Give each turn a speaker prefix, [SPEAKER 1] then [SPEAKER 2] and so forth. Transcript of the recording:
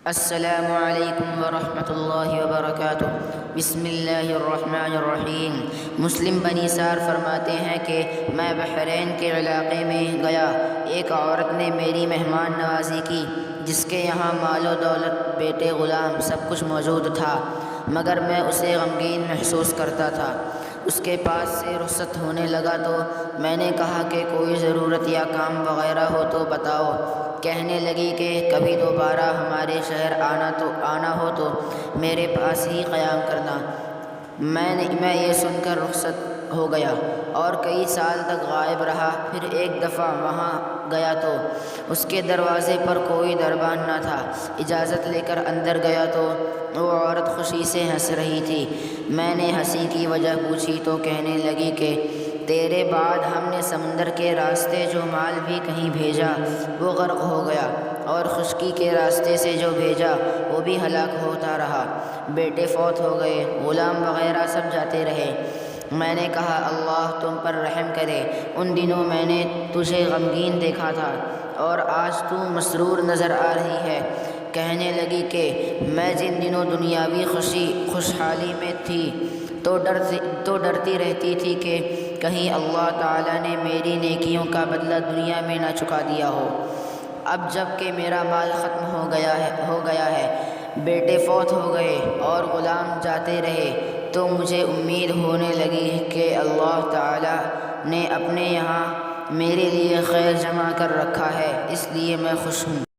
[SPEAKER 1] السلام علیکم ورحمۃ اللہ وبرکاتہ۔ بسم اللہ الرحمن الرحیم۔ مسلم بن یسار فرماتے ہیں کہ میں بحرین کے علاقے میں گیا، ایک عورت نے میری مہمان نوازی کی جس کے یہاں مال و دولت، بیٹے، غلام، سب کچھ موجود تھا، مگر میں اسے غمگین محسوس کرتا تھا۔ اس کے پاس سے رخصت ہونے لگا تو میں نے کہا کہ کوئی ضرورت یا کام وغیرہ ہو تو بتاؤ۔ کہنے لگی کہ کبھی دوبارہ ہمارے شہر آنا ہو تو میرے پاس ہی قیام کرنا۔ میں یہ سن کر رخصت ہو گیا اور کئی سال تک غائب رہا۔ پھر ایک دفعہ وہاں گیا تو اس کے دروازے پر کوئی دربان نہ تھا۔ اجازت لے کر اندر گیا تو وہ عورت خوشی سے ہنس رہی تھی۔ میں نے ہنسی کی وجہ پوچھی تو کہنے لگی کہ تیرے بعد ہم نے سمندر کے راستے جو مال بھی کہیں بھیجا وہ غرق ہو گیا، اور خشکی کے راستے سے جو بھیجا وہ بھی ہلاک ہوتا رہا۔ بیٹے فوت ہو گئے، غلام وغیرہ سب جاتے رہے۔ میں نے کہا اللہ تم پر رحم کرے، ان دنوں میں نے تجھے غمگین دیکھا تھا اور آج تو مسرور نظر آ رہی ہے۔ کہنے لگی کہ میں جن دنوں دنیاوی خوشحالی میں تھی تو ڈرتی رہتی تھی کہ کہیں اللہ تعالیٰ نے میری نیکیوں کا بدلہ دنیا میں نہ چکا دیا ہو۔ اب جب کہ میرا مال ختم ہو گیا ہے، بیٹے فوت ہو گئے اور غلام جاتے رہے، تو مجھے امید ہونے لگی کہ اللہ تعالیٰ نے اپنے یہاں میرے لیے خیر جمع کر رکھا ہے، اس لیے میں خوش ہوں۔